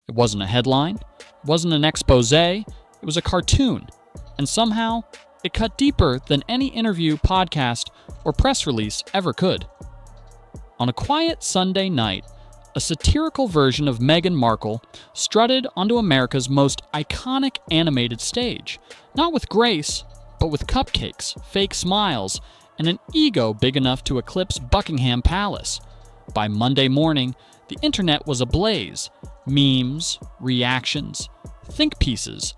It wasn't a headline, it wasn't an expose, it was a cartoon. And somehow, it cut deeper than any interview, podcast, or press release ever could. On a quiet Sunday night, a satirical version of Meghan Markle strutted onto America's most iconic animated stage, not with grace, but with cupcakes, fake smiles, and an ego big enough to eclipse Buckingham Palace. By Monday morning, the internet was ablaze. Memes, reactions, think pieces.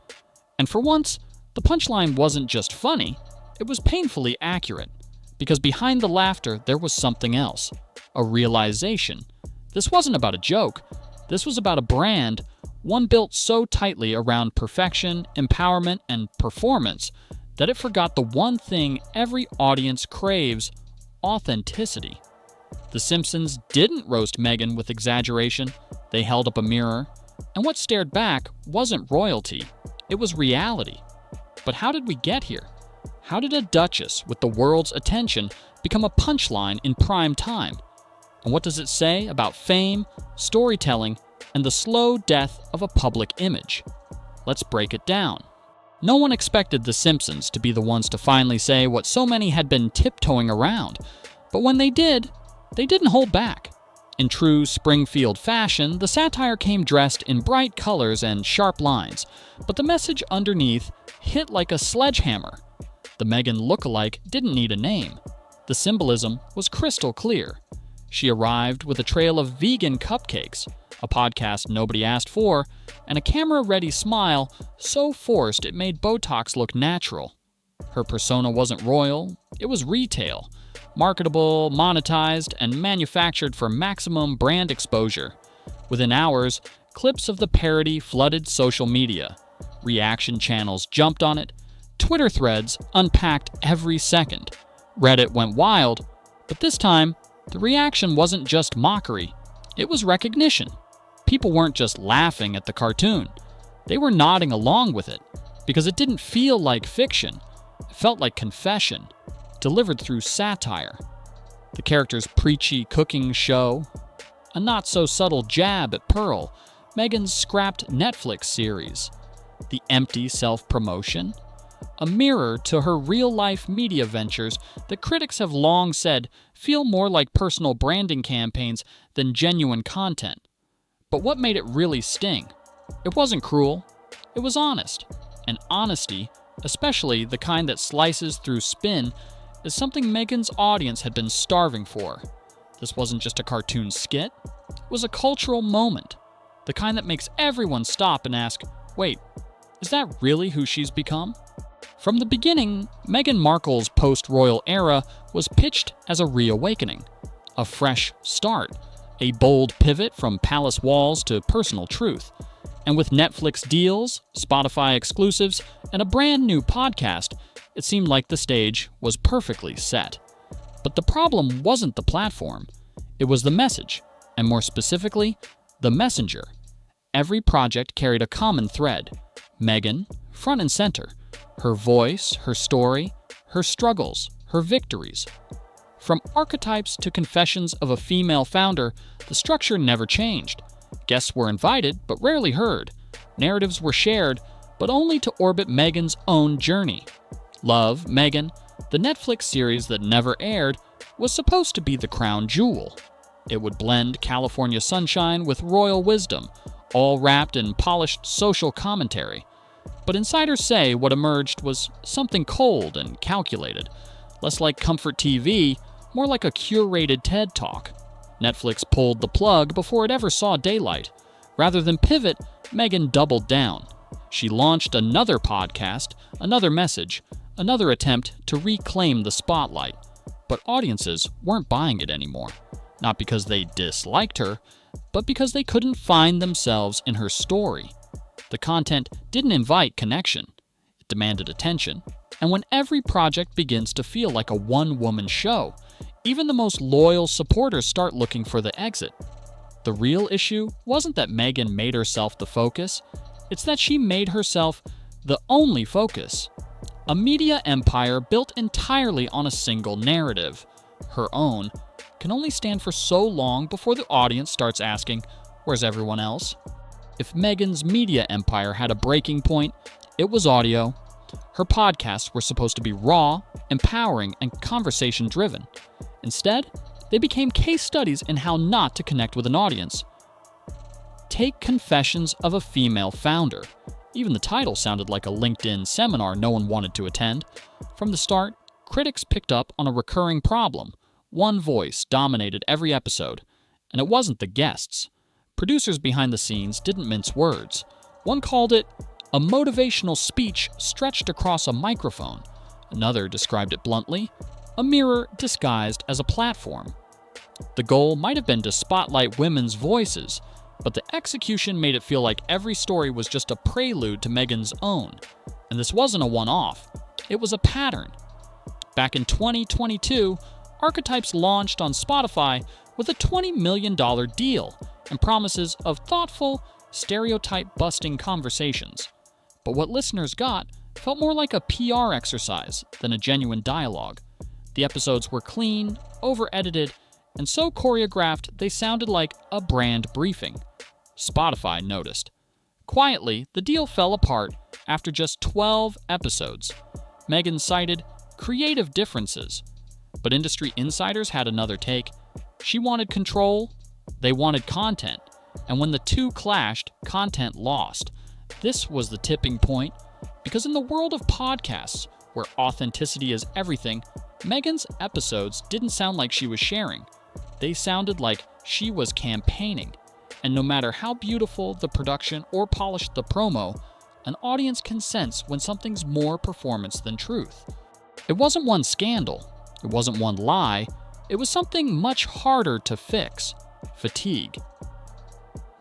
And for once, the punchline wasn't just funny, it was painfully accurate. Because behind the laughter, there was something else. A realization. This wasn't about a joke. This was about a brand, one built so tightly around perfection, empowerment, and performance that it forgot the one thing every audience craves: authenticity. The Simpsons didn't roast Meghan with exaggeration. They held up a mirror. And what stared back wasn't royalty. It was reality. But how did we get here? How did a duchess with the world's attention become a punchline in prime time? And what does it say about fame, storytelling, and the slow death of a public image? Let's break it down. No one expected The Simpsons to be the ones to finally say what so many had been tiptoeing around. But when they did, they didn't hold back. In true Springfield fashion, the satire came dressed in bright colors and sharp lines, but the message underneath hit like a sledgehammer. The Meghan lookalike didn't need a name. The symbolism was crystal clear. She arrived with a trail of vegan cupcakes, a podcast nobody asked for, and a camera-ready smile so forced it made Botox look natural. Her persona wasn't royal, it was retail, marketable, monetized, and manufactured for maximum brand exposure. Within hours, clips of the parody flooded social media. Reaction channels jumped on it. Twitter threads unpacked every second. Reddit went wild, but this time, the reaction wasn't just mockery, it was recognition. People weren't just laughing at the cartoon. They were nodding along with it, because it didn't feel like fiction. It felt like confession, delivered through satire. The character's preachy cooking show, a not-so-subtle jab at Pearl, Meghan's scrapped Netflix series, the empty self-promotion, a mirror to her real-life media ventures that critics have long said feel more like personal branding campaigns than genuine content. But what made it really sting? It wasn't cruel, it was honest. And honesty, especially the kind that slices through spin, is something Meghan's audience had been starving for. This wasn't just a cartoon skit, it was a cultural moment. The kind that makes everyone stop and ask, wait, is that really who she's become? From the beginning, Meghan Markle's post-royal era was pitched as a reawakening, a fresh start, a bold pivot from palace walls to personal truth. And with Netflix deals, Spotify exclusives, and a brand new podcast, it seemed like the stage was perfectly set. But the problem wasn't the platform, it was the message, and more specifically, the messenger. Every project carried a common thread: Meghan, front and center. Her voice, her story, her struggles, her victories. From archetypes to confessions of a female founder, the structure never changed. Guests were invited, but rarely heard. Narratives were shared, but only to orbit Meghan's own journey. Love, Meghan, the Netflix series that never aired, was supposed to be the crown jewel. It would blend California sunshine with royal wisdom, all wrapped in polished social commentary. But insiders say what emerged was something cold and calculated, less like comfort TV, more like a curated TED Talk. Netflix pulled the plug before it ever saw daylight. Rather than pivot, Meghan doubled down. She launched another podcast, another message, another attempt to reclaim the spotlight. But audiences weren't buying it anymore. Not because they disliked her, but because they couldn't find themselves in her story. The content didn't invite connection. It demanded attention. And when every project begins to feel like a one-woman show, even the most loyal supporters start looking for the exit. The real issue wasn't that Meghan made herself the focus, it's that she made herself the only focus. A media empire built entirely on a single narrative, her own, can only stand for so long before the audience starts asking, where's everyone else? If Meghan's media empire had a breaking point, it was audio. Her podcasts were supposed to be raw, empowering, and conversation-driven. Instead, they became case studies in how not to connect with an audience. Take Confessions of a Female Founder. Even the title sounded like a LinkedIn seminar no one wanted to attend. From the start, critics picked up on a recurring problem. One voice dominated every episode, and it wasn't the guests. Producers behind the scenes didn't mince words. One called it a motivational speech stretched across a microphone. Another described it bluntly, a mirror disguised as a platform. The goal might have been to spotlight women's voices, but the execution made it feel like every story was just a prelude to Meghan's own. And this wasn't a one-off. It was a pattern. Back in 2022, Archetypes launched on Spotify with a $20 million deal and promises of thoughtful, stereotype-busting conversations. But what listeners got felt more like a PR exercise than a genuine dialogue. The episodes were clean, over-edited, and so choreographed they sounded like a brand briefing. Spotify noticed. Quietly, the deal fell apart after just 12 episodes. Meghan cited creative differences, but industry insiders had another take. She wanted control, they wanted content, and when the two clashed, content lost. This was the tipping point, because in the world of podcasts, where authenticity is everything, Meghan's episodes didn't sound like she was sharing. They sounded like she was campaigning. And no matter how beautiful the production or polished the promo, an audience can sense when something's more performance than truth. It wasn't one scandal. It wasn't one lie. It was something much harder to fix: fatigue.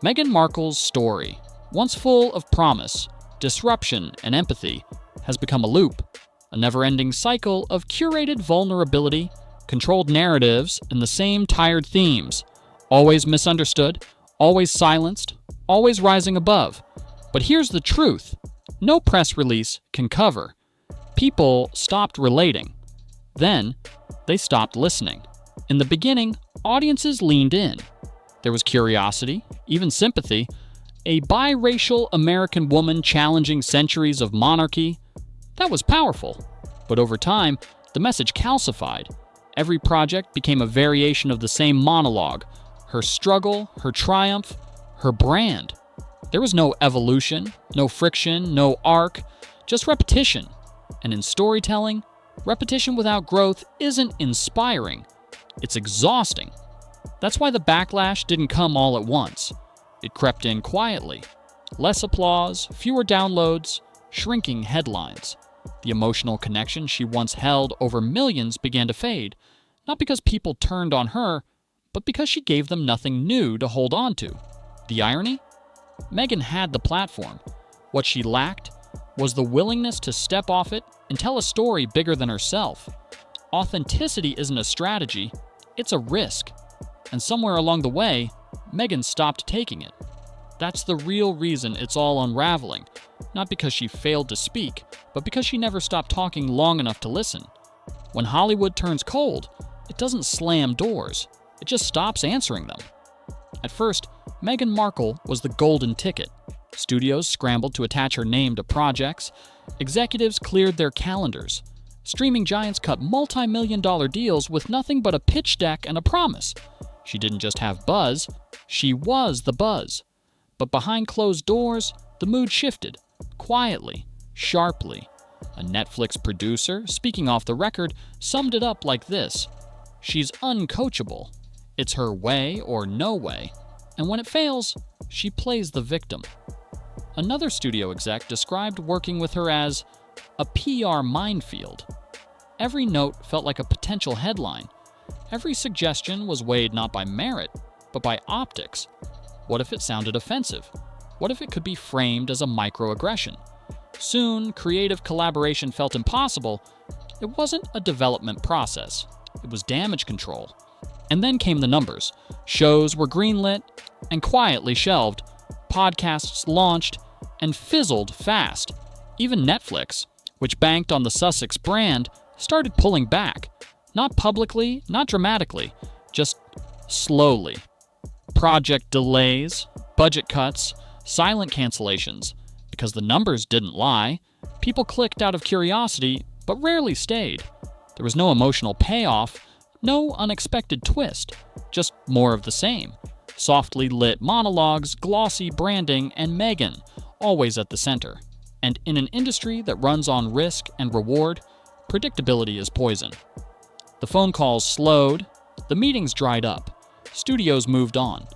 Meghan Markle's story, once full of promise, disruption, and empathy, has become a loop, a never-ending cycle of curated vulnerability, controlled narratives, and the same tired themes, always misunderstood, always silenced, always rising above. But here's the truth: no press release can cover. People stopped relating. Then, they stopped listening. In the beginning, audiences leaned in. There was curiosity, even sympathy. A biracial American woman challenging centuries of monarchy. That was powerful. But over time, the message calcified. Every project became a variation of the same monologue. Her struggle, her triumph, her brand. There was no evolution, no friction, no arc, just repetition. And in storytelling, repetition without growth isn't inspiring. It's exhausting. That's why the backlash didn't come all at once. It crept in quietly. Less applause, fewer downloads, shrinking headlines. The emotional connection she once held over millions began to fade, not because people turned on her, but because she gave them nothing new to hold on to. The irony? Meghan had the platform. What she lacked was the willingness to step off it and tell a story bigger than herself. Authenticity isn't a strategy, it's a risk. And somewhere along the way, Meghan stopped taking it. That's the real reason it's all unraveling. Not because she failed to speak, but because she never stopped talking long enough to listen. When Hollywood turns cold, it doesn't slam doors, it just stops answering them. At first, Meghan Markle was the golden ticket. Studios scrambled to attach her name to projects. Executives cleared their calendars. Streaming giants cut multi-million-dollar deals with nothing but a pitch deck and a promise. She didn't just have buzz, she was the buzz. But behind closed doors, the mood shifted, quietly, sharply. A Netflix producer, speaking off the record, summed it up like this: she's uncoachable. It's her way or no way. And when it fails, she plays the victim. Another studio exec described working with her as a PR minefield. Every note felt like a potential headline. Every suggestion was weighed not by merit, but by optics. What if it sounded offensive? What if it could be framed as a microaggression? Soon, creative collaboration felt impossible. It wasn't a development process. It was damage control. And then came the numbers. Shows were greenlit and quietly shelved. Podcasts launched and fizzled fast. Even Netflix, which banked on the Sussex brand, started pulling back. Not publicly, not dramatically, just slowly. Project delays, budget cuts, silent cancellations, because the numbers didn't lie. People clicked out of curiosity, but rarely stayed. There was no emotional payoff, no unexpected twist, just more of the same. Softly lit monologues, glossy branding, and Meghan always at the center. And in an industry that runs on risk and reward, predictability is poison. The phone calls slowed, the meetings dried up, studios moved on.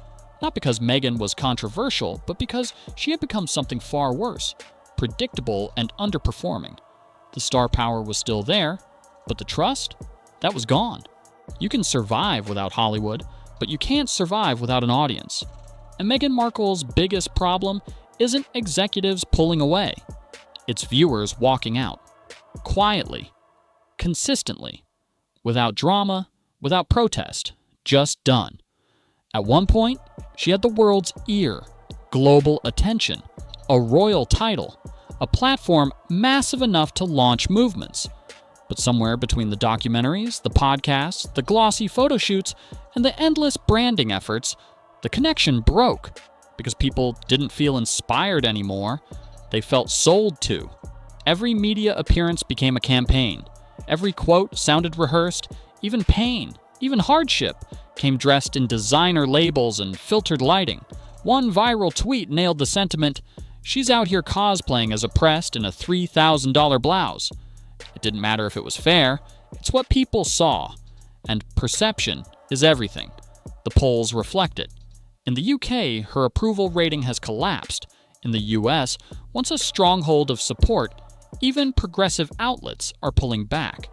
Not because Meghan was controversial, but because she had become something far worse, predictable and underperforming. The star power was still there, but the trust? That was gone. You can survive without Hollywood, but you can't survive without an audience. And Meghan Markle's biggest problem isn't executives pulling away. It's viewers walking out. Quietly. Consistently. Without drama, without protest. Just done. At one point, she had the world's ear, global attention, a royal title, a platform massive enough to launch movements. But somewhere between the documentaries, the podcasts, the glossy photo shoots, and the endless branding efforts, the connection broke because people didn't feel inspired anymore. They felt sold to. Every media appearance became a campaign. Every quote sounded rehearsed. Even pain, even hardship, came dressed in designer labels and filtered lighting. One viral tweet nailed the sentiment, "She's out here cosplaying as oppressed in a $3,000 blouse." It didn't matter if it was fair. It's what people saw. And perception is everything. The polls reflect it. In the UK, her approval rating has collapsed. In the US, once a stronghold of support, even progressive outlets are pulling back.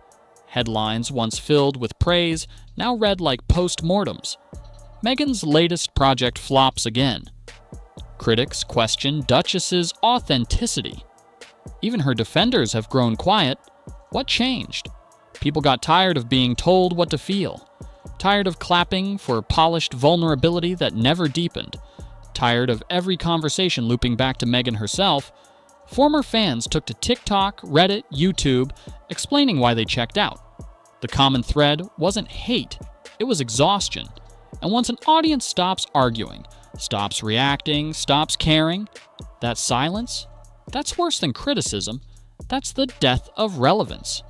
Headlines once filled with praise now read like post-mortems. Meghan's latest project flops again. Critics question Duchess's authenticity. Even her defenders have grown quiet. What changed? People got tired of being told what to feel. Tired of clapping for polished vulnerability that never deepened. Tired of every conversation looping back to Meghan herself. Former fans took to TikTok, Reddit, YouTube, explaining why they checked out. The common thread wasn't hate, it was exhaustion. And once an audience stops arguing, stops reacting, stops caring, that silence, that's worse than criticism. That's the death of relevance.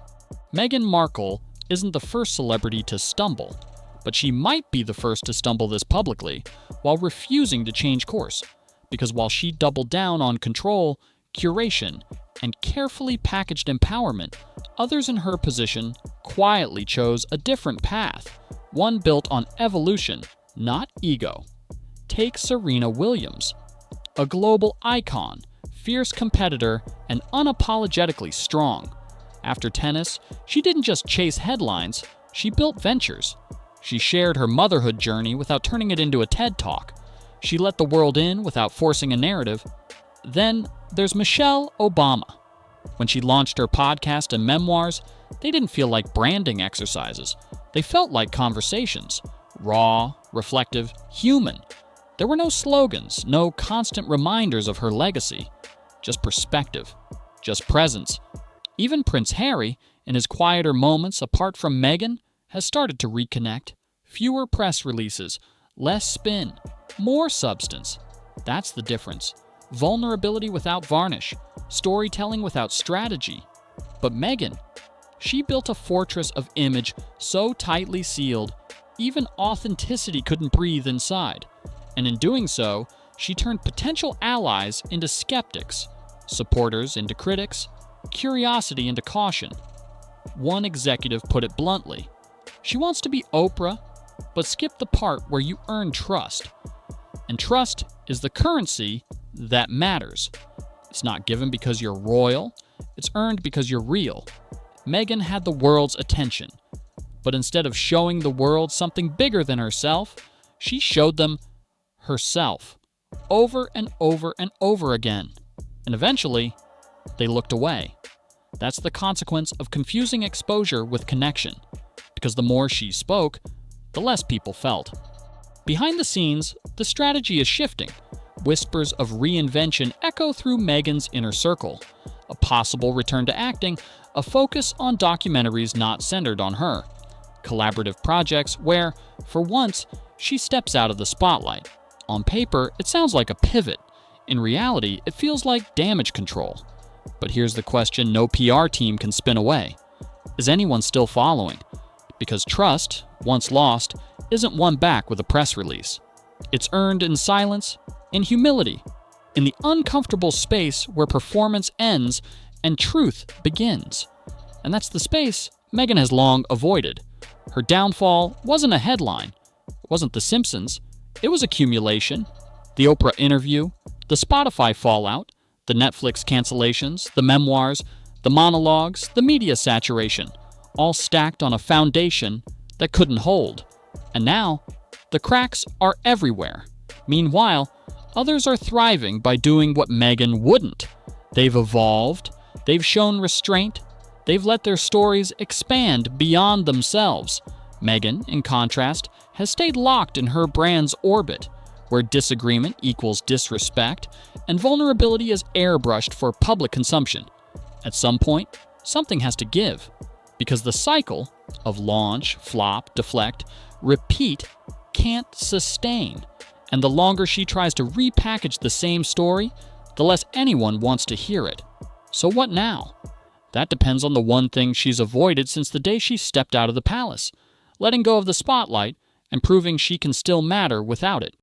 Meghan Markle isn't the first celebrity to stumble, but she might be the first to stumble this publicly while refusing to change course. Because while she doubled down on control, curation, and carefully packaged empowerment, others in her position quietly chose a different path, one built on evolution, not ego. Take Serena Williams, a global icon, fierce competitor, and unapologetically strong. After tennis, she didn't just chase headlines, she built ventures. She shared her motherhood journey without turning it into a TED Talk. She let the world in without forcing a narrative. Then there's Michelle Obama. When she launched her podcast and memoirs, they didn't feel like branding exercises. They felt like conversations. Raw, reflective, human. There were no slogans, no constant reminders of her legacy. Just perspective. Just presence. Even Prince Harry, in his quieter moments apart from Meghan, has started to reconnect. Fewer press releases, less spin, more substance. That's the difference. Vulnerability without varnish, storytelling without strategy. But Meghan, she built a fortress of image so tightly sealed, even authenticity couldn't breathe inside. And in doing so, she turned potential allies into skeptics, supporters into critics, curiosity into caution. One executive put it bluntly, she wants to be Oprah, but skip the part where you earn trust. And trust is the currency that matters. It's not given because you're royal, it's earned because you're real. Meghan had the world's attention, but instead of showing the world something bigger than herself, she showed them herself, over and over and over again. And eventually, they looked away. That's the consequence of confusing exposure with connection, because the more she spoke, the less people felt. Behind the scenes, the strategy is shifting. Whispers of reinvention echo through Meghan's inner circle. A possible return to acting, a focus on documentaries not centered on her. Collaborative projects where, for once, she steps out of the spotlight. On paper, it sounds like a pivot. In reality, it feels like damage control. But here's the question no PR team can spin away. Is anyone still following? Because trust, once lost, isn't won back with a press release. It's earned in silence, in humility, in the uncomfortable space where performance ends and truth begins. And that's the space Meghan has long avoided. Her downfall wasn't a headline. It wasn't The Simpsons. It was accumulation. The Oprah interview, the Spotify fallout, the Netflix cancellations, the memoirs, the monologues, the media saturation, all stacked on a foundation that couldn't hold. And now, the cracks are everywhere. Meanwhile, others are thriving by doing what Meghan wouldn't. They've evolved, they've shown restraint, they've let their stories expand beyond themselves. Meghan, in contrast, has stayed locked in her brand's orbit, where disagreement equals disrespect and vulnerability is airbrushed for public consumption. At some point, something has to give, because the cycle of launch, flop, deflect, repeat can't sustain. And the longer she tries to repackage the same story, the less anyone wants to hear it. So what now? That depends on the one thing she's avoided since the day she stepped out of the palace, letting go of the spotlight and proving she can still matter without it.